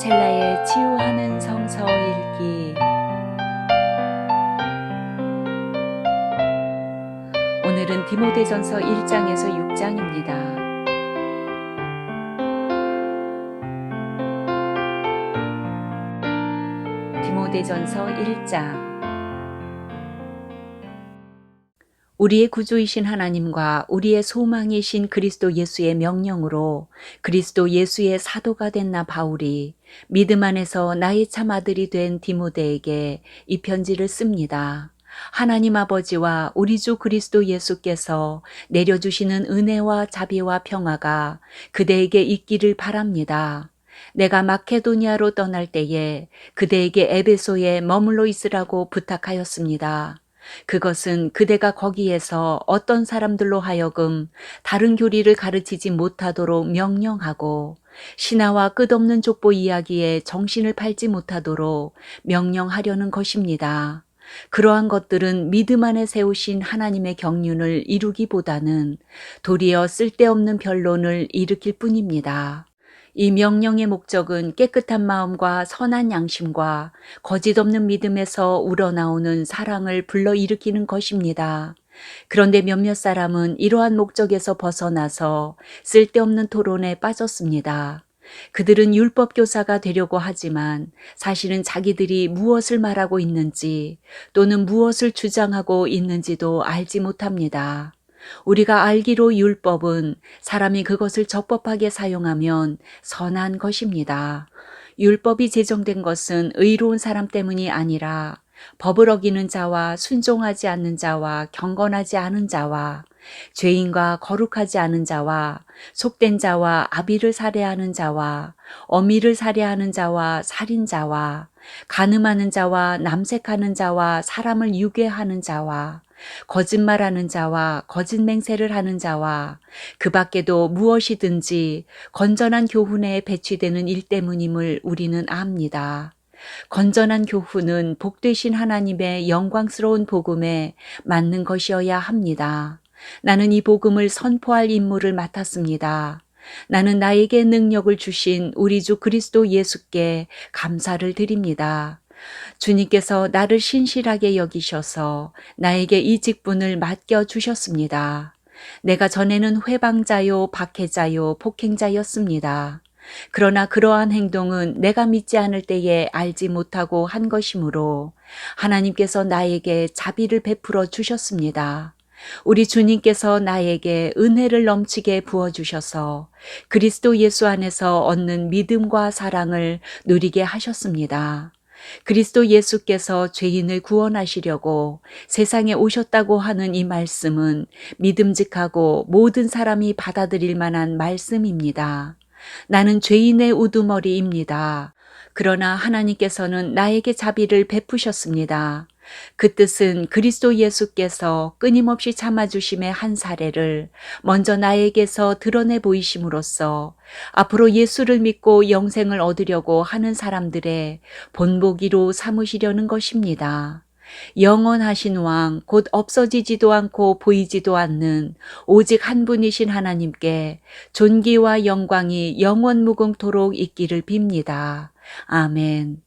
첼라의 치유하는 성서 읽기. 오늘은 디모데전서 1장에서 6장입니다. 디모데전서 1장. 우리의 구주이신 하나님과 우리의 소망이신 그리스도 예수의 명령으로 그리스도 예수의 사도가 된 나 바울이 믿음 안에서 나의 참 아들이 된 디모데에게 이 편지를 씁니다. 하나님 아버지와 우리 주 그리스도 예수께서 내려주시는 은혜와 자비와 평화가 그대에게 있기를 바랍니다. 내가 마케도니아로 떠날 때에 그대에게 에베소에 머물러 있으라고 부탁하였습니다. 그것은 그대가 거기에서 어떤 사람들로 하여금 다른 교리를 가르치지 못하도록 명령하고 신화와 끝없는 족보 이야기에 정신을 팔지 못하도록 명령하려는 것입니다. 그러한 것들은 믿음 안에 세우신 하나님의 경륜을 이루기보다는 도리어 쓸데없는 변론을 일으킬 뿐입니다. 이 명령의 목적은 깨끗한 마음과 선한 양심과 거짓 없는 믿음에서 우러나오는 사랑을 불러일으키는 것입니다. 그런데 몇몇 사람은 이러한 목적에서 벗어나서 쓸데없는 토론에 빠졌습니다. 그들은 율법 교사가 되려고 하지만 사실은 자기들이 무엇을 말하고 있는지 또는 무엇을 주장하고 있는지도 알지 못합니다. 우리가 알기로 율법은 사람이 그것을 적법하게 사용하면 선한 것입니다. 율법이 제정된 것은 의로운 사람 때문이 아니라 법을 어기는 자와 순종하지 않는 자와 경건하지 않은 자와 죄인과 거룩하지 않은 자와 속된 자와 아비를 살해하는 자와 어미를 살해하는 자와 살인자와 간음하는 자와 남색하는 자와 사람을 유괴하는 자와 거짓말하는 자와 거짓 맹세를 하는 자와 그 밖에도 무엇이든지 건전한 교훈에 배치되는 일 때문임을 우리는 압니다. 건전한 교훈은 복되신 하나님의 영광스러운 복음에 맞는 것이어야 합니다. 나는 이 복음을 선포할 임무를 맡았습니다. 나는 나에게 능력을 주신 우리 주 그리스도 예수께 감사를 드립니다. 주님께서 나를 신실하게 여기셔서 나에게 이 직분을 맡겨주셨습니다. 내가 전에는 회방자요, 박해자요, 폭행자였습니다. 그러나 그러한 행동은 내가 믿지 않을 때에 알지 못하고 한 것이므로 하나님께서 나에게 자비를 베풀어 주셨습니다. 우리 주님께서 나에게 은혜를 넘치게 부어주셔서 그리스도 예수 안에서 얻는 믿음과 사랑을 누리게 하셨습니다. 그리스도 예수께서 죄인을 구원하시려고 세상에 오셨다고 하는 이 말씀은 믿음직하고 모든 사람이 받아들일 만한 말씀입니다. 나는 죄인의 우두머리입니다. 그러나 하나님께서는 나에게 자비를 베푸셨습니다. 그 뜻은 그리스도 예수께서 끊임없이 참아주심의 한 사례를 먼저 나에게서 드러내 보이심으로써 앞으로 예수를 믿고 영생을 얻으려고 하는 사람들의 본보기로 삼으시려는 것입니다. 영원하신 왕, 곧 없어지지도 않고 보이지도 않는 오직 한 분이신 하나님께 존귀와 영광이 영원무궁토록 있기를 빕니다. 아멘.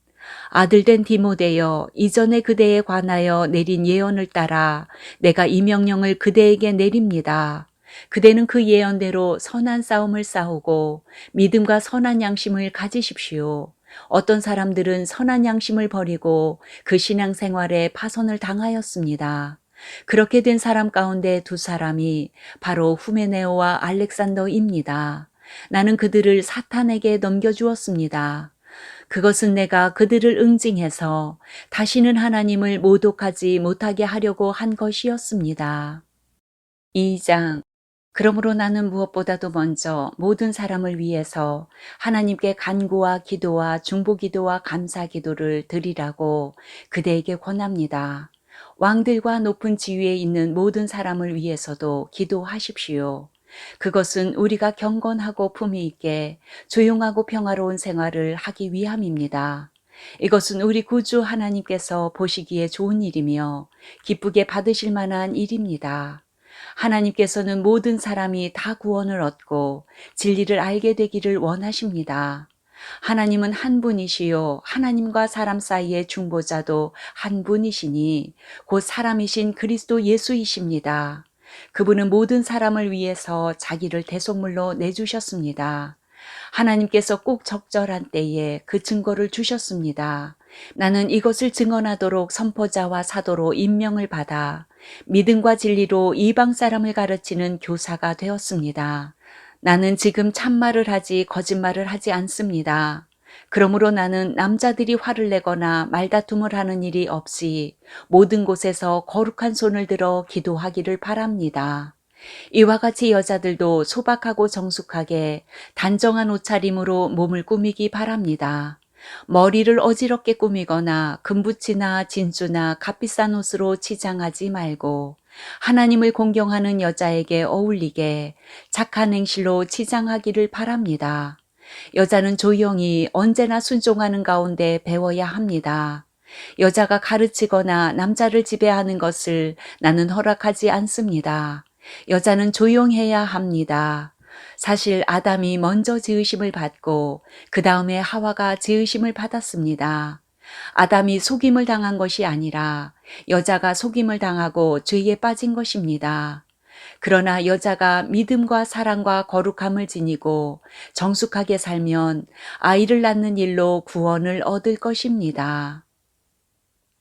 아들된 디모데여, 이전에 그대에 관하여 내린 예언을 따라 내가 이 명령을 그대에게 내립니다. 그대는 그 예언대로 선한 싸움을 싸우고 믿음과 선한 양심을 가지십시오. 어떤 사람들은 선한 양심을 버리고 그 신앙생활에 파선을 당하였습니다. 그렇게 된 사람 가운데 두 사람이 바로 후메네오와 알렉산더입니다. 나는 그들을 사탄에게 넘겨주었습니다. 그것은 내가 그들을 응징해서 다시는 하나님을 모독하지 못하게 하려고 한 것이었습니다. 2장. 그러므로 나는 무엇보다도 먼저 모든 사람을 위해서 하나님께 간구와 기도와 중보기도와 감사기도를 드리라고 그대에게 권합니다. 왕들과 높은 지위에 있는 모든 사람을 위해서도 기도하십시오. 그것은 우리가 경건하고 품위 있게 조용하고 평화로운 생활을 하기 위함입니다. 이것은 우리 구주 하나님께서 보시기에 좋은 일이며 기쁘게 받으실 만한 일입니다. 하나님께서는 모든 사람이 다 구원을 얻고 진리를 알게 되기를 원하십니다. 하나님은 한 분이시요 하나님과 사람 사이의 중보자도 한 분이시니 곧 사람이신 그리스도 예수이십니다. 그분은 모든 사람을 위해서 자기를 대속물로 내주셨습니다. 하나님께서 꼭 적절한 때에 그 증거를 주셨습니다. 나는 이것을 증언하도록 선포자와 사도로 임명을 받아 믿음과 진리로 이방 사람을 가르치는 교사가 되었습니다. 나는 지금 참말을 하지 거짓말을 하지 않습니다. 그러므로 나는 남자들이 화를 내거나 말다툼을 하는 일이 없이 모든 곳에서 거룩한 손을 들어 기도하기를 바랍니다. 이와 같이 여자들도 소박하고 정숙하게 단정한 옷차림으로 몸을 꾸미기 바랍니다. 머리를 어지럽게 꾸미거나 금붙이나 진주나 값비싼 옷으로 치장하지 말고 하나님을 공경하는 여자에게 어울리게 착한 행실로 치장하기를 바랍니다. 여자는 조용히 언제나 순종하는 가운데 배워야 합니다. 여자가 가르치거나 남자를 지배하는 것을 나는 허락하지 않습니다. 여자는 조용해야 합니다. 사실 아담이 먼저 지으심을 받고 그 다음에 하와가 지으심을 받았습니다. 아담이 속임을 당한 것이 아니라 여자가 속임을 당하고 죄에 빠진 것입니다. 그러나 여자가 믿음과 사랑과 거룩함을 지니고 정숙하게 살면 아이를 낳는 일로 구원을 얻을 것입니다.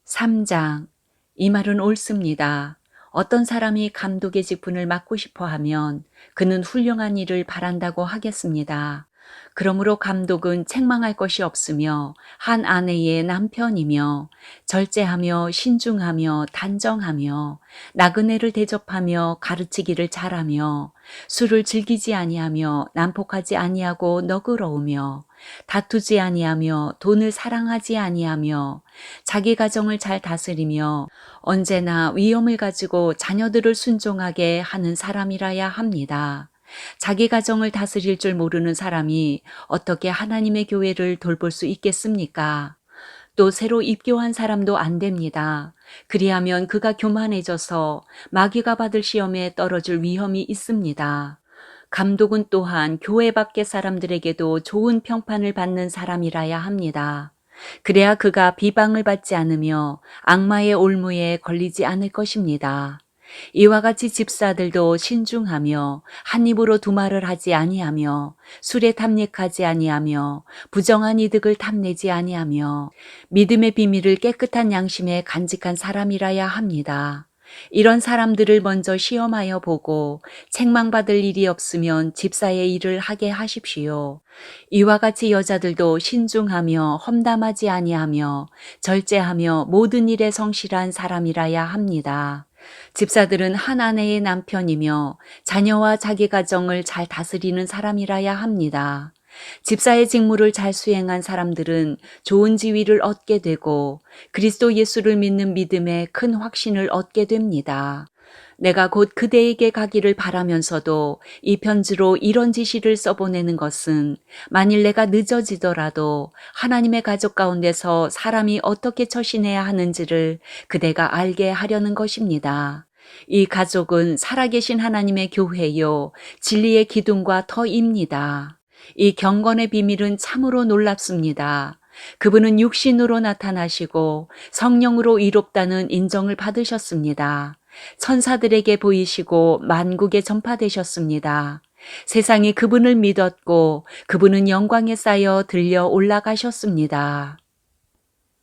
3장. 이 말은 옳습니다. 어떤 사람이 감독의 직분을 맡고 싶어 하면 그는 훌륭한 일을 바란다고 하겠습니다. 그러므로 감독은 책망할 것이 없으며 한 아내의 남편이며 절제하며 신중하며 단정하며 나그네를 대접하며 가르치기를 잘하며 술을 즐기지 아니하며 난폭하지 아니하고 너그러우며 다투지 아니하며 돈을 사랑하지 아니하며 자기 가정을 잘 다스리며 언제나 위엄을 가지고 자녀들을 순종하게 하는 사람이라야 합니다. 자기 가정을 다스릴 줄 모르는 사람이 어떻게 하나님의 교회를 돌볼 수 있겠습니까? 또 새로 입교한 사람도 안 됩니다. 그리하면 그가 교만해져서 마귀가 받을 시험에 떨어질 위험이 있습니다. 감독은 또한 교회 밖의 사람들에게도 좋은 평판을 받는 사람이라야 합니다. 그래야 그가 비방을 받지 않으며 악마의 올무에 걸리지 않을 것입니다. 이와 같이 집사들도 신중하며 한 입으로 두 말을 하지 아니하며 술에 탐닉하지 아니하며 부정한 이득을 탐내지 아니하며 믿음의 비밀을 깨끗한 양심에 간직한 사람이라야 합니다. 이런 사람들을 먼저 시험하여 보고 책망받을 일이 없으면 집사의 일을 하게 하십시오. 이와 같이 여자들도 신중하며 험담하지 아니하며 절제하며 모든 일에 성실한 사람이라야 합니다. 집사들은 한 아내의 남편이며 자녀와 자기 가정을 잘 다스리는 사람이라야 합니다. 집사의 직무를 잘 수행한 사람들은 좋은 지위를 얻게 되고 그리스도 예수를 믿는 믿음에 큰 확신을 얻게 됩니다. 내가 곧 그대에게 가기를 바라면서도 이 편지로 이런 지시를 써보내는 것은 만일 내가 늦어지더라도 하나님의 가족 가운데서 사람이 어떻게 처신해야 하는지를 그대가 알게 하려는 것입니다. 이 가족은 살아계신 하나님의 교회요 진리의 기둥과 터입니다. 이 경건의 비밀은 참으로 놀랍습니다. 그분은 육신으로 나타나시고 성령으로 이롭다는 인정을 받으셨습니다. 천사들에게 보이시고 만국에 전파되셨습니다. 세상이 그분을 믿었고 그분은 영광에 쌓여 들려 올라가셨습니다.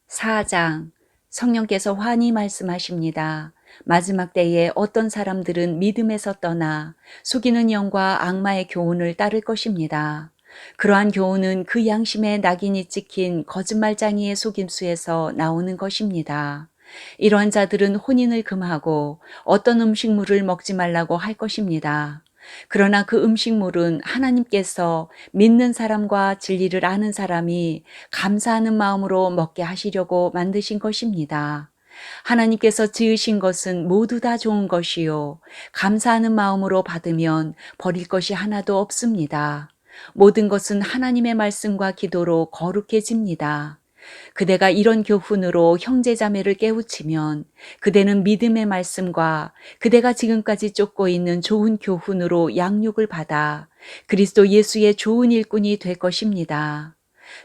4장. 성령께서 환히 말씀하십니다. 마지막 때에 어떤 사람들은 믿음에서 떠나 속이는 영과 악마의 교훈을 따를 것입니다. 그러한 교훈은 그 양심에 낙인이 찍힌 거짓말쟁이의 속임수에서 나오는 것입니다. 이러한 자들은 혼인을 금하고 어떤 음식물을 먹지 말라고 할 것입니다. 그러나 그 음식물은 하나님께서 믿는 사람과 진리를 아는 사람이 감사하는 마음으로 먹게 하시려고 만드신 것입니다. 하나님께서 지으신 것은 모두 다 좋은 것이요 감사하는 마음으로 받으면 버릴 것이 하나도 없습니다. 모든 것은 하나님의 말씀과 기도로 거룩해집니다. 그대가 이런 교훈으로 형제자매를 깨우치면 그대는 믿음의 말씀과 그대가 지금까지 쫓고 있는 좋은 교훈으로 양육을 받아 그리스도 예수의 좋은 일꾼이 될 것입니다.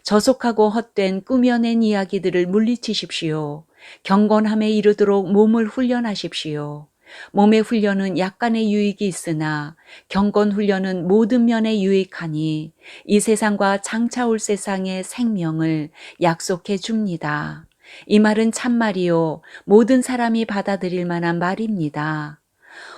저속하고 헛된 꾸며낸 이야기들을 물리치십시오. 경건함에 이르도록 몸을 훈련하십시오. 몸의 훈련은 약간의 유익이 있으나 경건 훈련은 모든 면에 유익하니 이 세상과 장차 올 세상의 생명을 약속해 줍니다. 이 말은 참말이요 모든 사람이 받아들일 만한 말입니다.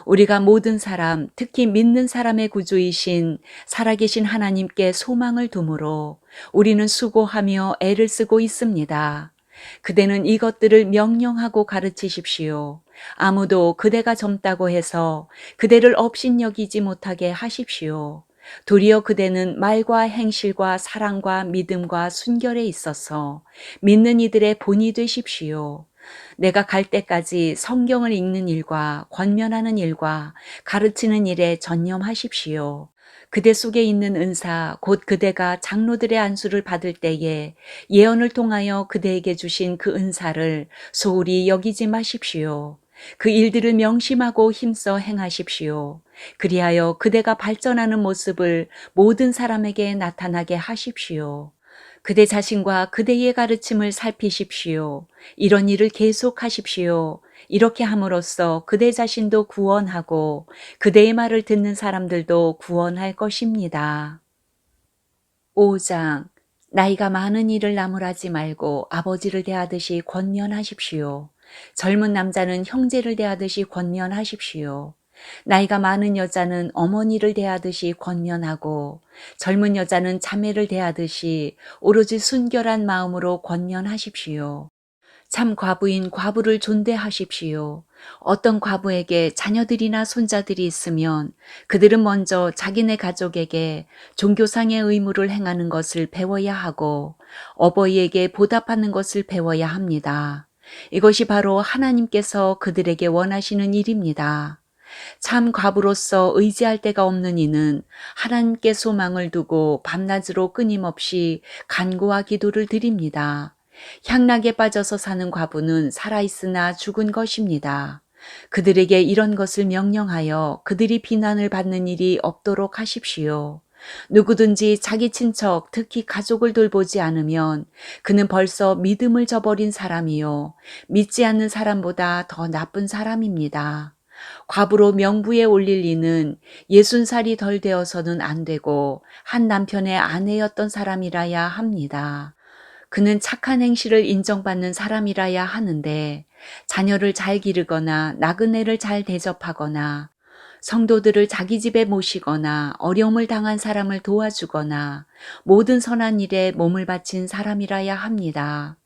우리가 모든 사람, 특히 믿는 사람의 구주이신 살아계신 하나님께 소망을 두므로 우리는 수고하며 애를 쓰고 있습니다. 그대는 이것들을 명령하고 가르치십시오. 아무도 그대가 젊다고 해서 그대를 업신여기지 못하게 하십시오. 도리어 그대는 말과 행실과 사랑과 믿음과 순결에 있어서 믿는 이들의 본이 되십시오. 내가 갈 때까지 성경을 읽는 일과 권면하는 일과 가르치는 일에 전념하십시오. 그대 속에 있는 은사, 곧 그대가 장로들의 안수를 받을 때에 예언을 통하여 그대에게 주신 그 은사를 소홀히 여기지 마십시오. 그 일들을 명심하고 힘써 행하십시오. 그리하여 그대가 발전하는 모습을 모든 사람에게 나타나게 하십시오. 그대 자신과 그대의 가르침을 살피십시오. 이런 일을 계속하십시오. 이렇게 함으로써 그대 자신도 구원하고 그대의 말을 듣는 사람들도 구원할 것입니다. 5장 나이가 많은 이를 나무라지 말고 아버지를 대하듯이 권면하십시오. 젊은 남자는 형제를 대하듯이 권면하십시오. 나이가 많은 여자는 어머니를 대하듯이 권면하고 젊은 여자는 자매를 대하듯이 오로지 순결한 마음으로 권면하십시오. 참 과부인 과부를 존대하십시오. 어떤 과부에게 자녀들이나 손자들이 있으면 그들은 먼저 자기네 가족에게 종교상의 의무를 행하는 것을 배워야 하고 어버이에게 보답하는 것을 배워야 합니다. 이것이 바로 하나님께서 그들에게 원하시는 일입니다. 참 과부로서 의지할 데가 없는 이는 하나님께 소망을 두고 밤낮으로 끊임없이 간구와 기도를 드립니다. 향락에 빠져서 사는 과부는 살아있으나 죽은 것입니다. 그들에게 이런 것을 명령하여 그들이 비난을 받는 일이 없도록 하십시오. 누구든지 자기 친척, 특히 가족을 돌보지 않으면 그는 벌써 믿음을 저버린 사람이요. 믿지 않는 사람보다 더 나쁜 사람입니다. 과부로 명부에 올릴 이는 60살이 덜 되어서는 안 되고 한 남편의 아내였던 사람이라야 합니다. 그는 착한 행실을 인정받는 사람이라야 하는데 자녀를 잘 기르거나 나그네를 잘 대접하거나 성도들을 자기 집에 모시거나 어려움을 당한 사람을 도와주거나 모든 선한 일에 몸을 바친 사람이라야 합니다.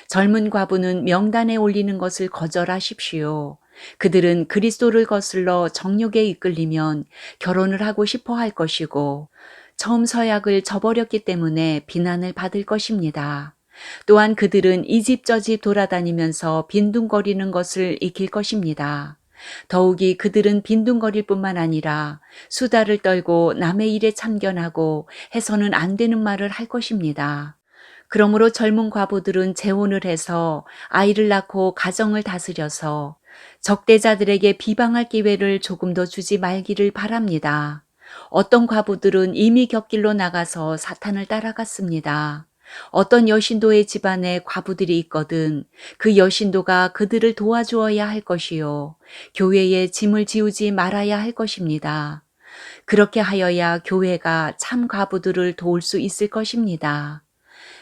젊은 과부는 명단에 올리는 것을 거절하십시오. 그들은 그리스도를 거슬러 정욕에 이끌리면 결혼을 하고 싶어 할 것이고 처음 서약을 저버렸기 때문에 비난을 받을 것입니다. 또한 그들은 이 집 저 집 돌아다니면서 빈둥거리는 것을 익힐 것입니다. 더욱이 그들은 빈둥거릴 뿐만 아니라 수다를 떨고 남의 일에 참견하고 해서는 안 되는 말을 할 것입니다. 그러므로 젊은 과부들은 재혼을 해서 아이를 낳고 가정을 다스려서 적대자들에게 비방할 기회를 조금 더 주지 말기를 바랍니다. 어떤 과부들은 이미 곁길로 나가서 사탄을 따라갔습니다. 어떤 여신도의 집안에 과부들이 있거든 그 여신도가 그들을 도와주어야 할 것이요. 교회에 짐을 지우지 말아야 할 것입니다. 그렇게 하여야 교회가 참 과부들을 도울 수 있을 것입니다.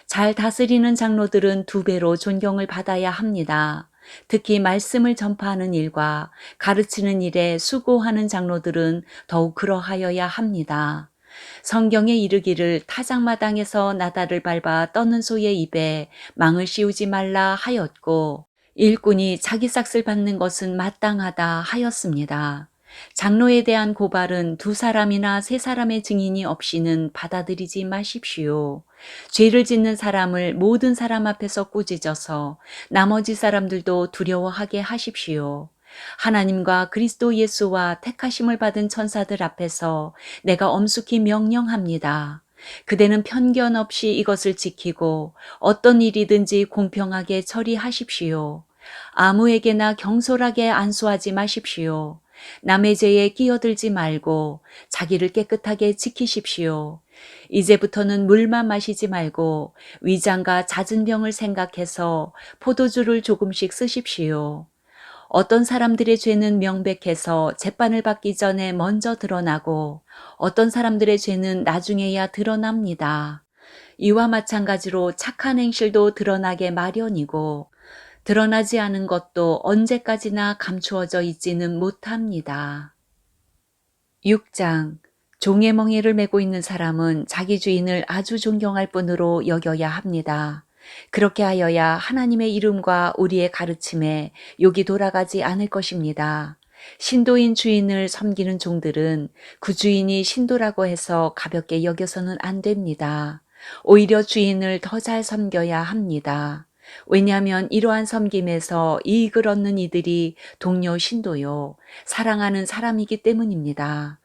잘 다스리는 장로들은 2배로 존경을 받아야 합니다. 특히 말씀을 전파하는 일과 가르치는 일에 수고하는 장로들은 더욱 그러하여야 합니다. 성경에 이르기를 타작마당에서 나다를 밟아 떠는 소의 입에 망을 씌우지 말라 하였고 일꾼이 자기 삭슬 받는 것은 마땅하다 하였습니다. 장로에 대한 고발은 2사람이나 3사람의 증인이 없이는 받아들이지 마십시오. 죄를 짓는 사람을 모든 사람 앞에서 꾸짖어서 나머지 사람들도 두려워하게 하십시오. 하나님과 그리스도 예수와 택하심을 받은 천사들 앞에서 내가 엄숙히 명령합니다. 그대는 편견 없이 이것을 지키고 어떤 일이든지 공평하게 처리하십시오. 아무에게나 경솔하게 안수하지 마십시오. 남의 죄에 끼어들지 말고 자기를 깨끗하게 지키십시오. 이제부터는 물만 마시지 말고 위장과 잦은 병을 생각해서 포도주를 조금씩 쓰십시오. 어떤 사람들의 죄는 명백해서 재판을 받기 전에 먼저 드러나고 어떤 사람들의 죄는 나중에야 드러납니다. 이와 마찬가지로 착한 행실도 드러나게 마련이고 드러나지 않은 것도 언제까지나 감추어져 있지는 못합니다. 6장. 종의 멍에를 메고 있는 사람은 자기 주인을 아주 존경할 뿐으로 여겨야 합니다. 그렇게 하여야 하나님의 이름과 우리의 가르침에 욕이 돌아가지 않을 것입니다. 신도인 주인을 섬기는 종들은 그 주인이 신도라고 해서 가볍게 여겨서는 안 됩니다. 오히려 주인을 더 잘 섬겨야 합니다. 왜냐하면 이러한 섬김에서 이익을 얻는 이들이 동료 신도요, 사랑하는 사람이기 때문입니다.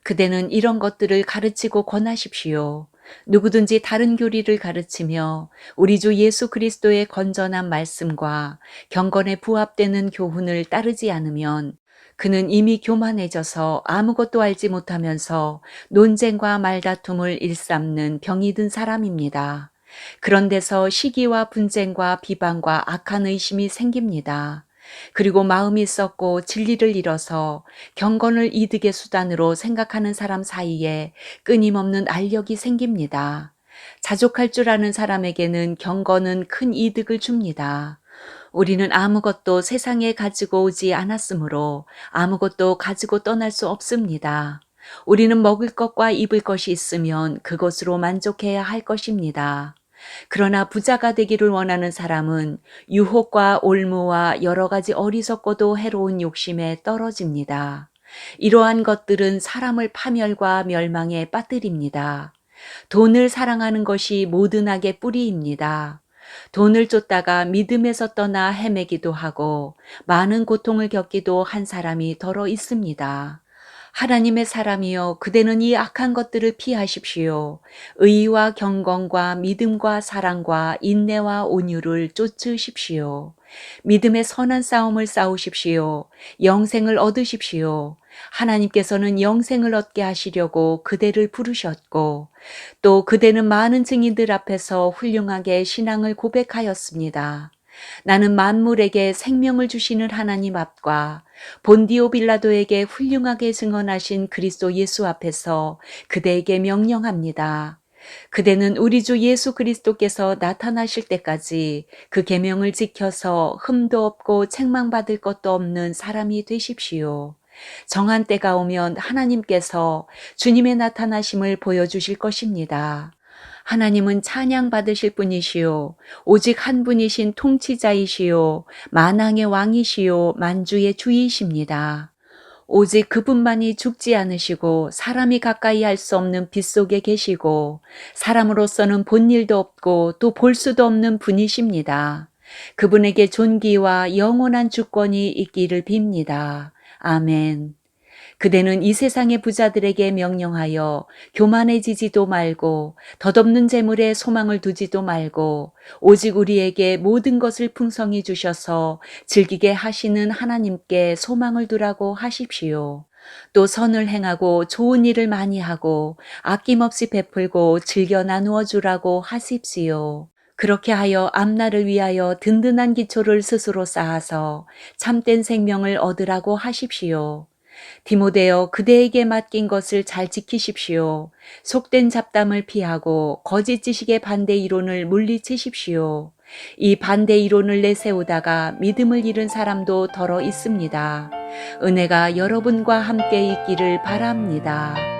그대는 이런 것들을 가르치고 권하십시오. 누구든지 다른 교리를 가르치며 우리 주 예수 그리스도의 건전한 말씀과 경건에 부합되는 교훈을 따르지 않으면 그는 이미 교만해져서 아무것도 알지 못하면서 논쟁과 말다툼을 일삼는 병이 든 사람입니다. 그런 데서 시기와 분쟁과 비방과 악한 의심이 생깁니다. 그리고 마음이 썩고 진리를 잃어서 경건을 이득의 수단으로 생각하는 사람 사이에 끊임없는 알력이 생깁니다. 자족할 줄 아는 사람에게는 경건은 큰 이득을 줍니다. 우리는 아무것도 세상에 가지고 오지 않았으므로 아무것도 가지고 떠날 수 없습니다. 우리는 먹을 것과 입을 것이 있으면 그것으로 만족해야 할 것입니다. 그러나 부자가 되기를 원하는 사람은 유혹과 올무와 여러 가지 어리석고도 해로운 욕심에 떨어집니다. 이러한 것들은 사람을 파멸과 멸망에 빠뜨립니다. 돈을 사랑하는 것이 모든 악의 뿌리입니다. 돈을 쫓다가 믿음에서 떠나 헤매기도 하고 많은 고통을 겪기도 한 사람이 더러 있습니다. 하나님의 사람이여, 그대는 이 악한 것들을 피하십시오. 의와 경건과 믿음과 사랑과 인내와 온유를 쫓으십시오. 믿음의 선한 싸움을 싸우십시오. 영생을 얻으십시오. 하나님께서는 영생을 얻게 하시려고 그대를 부르셨고 또 그대는 많은 증인들 앞에서 훌륭하게 신앙을 고백하였습니다. 나는 만물에게 생명을 주시는 하나님 앞과 본디오 빌라도에게 훌륭하게 증언하신 그리스도 예수 앞에서 그대에게 명령합니다. 그대는 우리 주 예수 그리스도께서 나타나실 때까지 그 계명을 지켜서 흠도 없고 책망받을 것도 없는 사람이 되십시오. 정한 때가 오면 하나님께서 주님의 나타나심을 보여주실 것입니다. 하나님은 찬양받으실 분이시요 오직 한 분이신 통치자이시요 만왕의 왕이시요 만주의 주이십니다. 오직 그분만이 죽지 않으시고 사람이 가까이 할 수 없는 빛 속에 계시고 사람으로서는 본 일도 없고 또 볼 수도 없는 분이십니다. 그분에게 존귀와 영원한 주권이 있기를 빕니다. 아멘. 그대는 이 세상의 부자들에게 명령하여 교만해지지도 말고 덧없는 재물에 소망을 두지도 말고 오직 우리에게 모든 것을 풍성히 주셔서 즐기게 하시는 하나님께 소망을 두라고 하십시오. 또 선을 행하고 좋은 일을 많이 하고 아낌없이 베풀고 즐겨 나누어 주라고 하십시오. 그렇게 하여 앞날을 위하여 든든한 기초를 스스로 쌓아서 참된 생명을 얻으라고 하십시오. 디모데여, 그대에게 맡긴 것을 잘 지키십시오. 속된 잡담을 피하고 거짓 지식의 반대 이론을 물리치십시오. 이 반대 이론을 내세우다가 믿음을 잃은 사람도 더러 있습니다. 은혜가 여러분과 함께 있기를 바랍니다.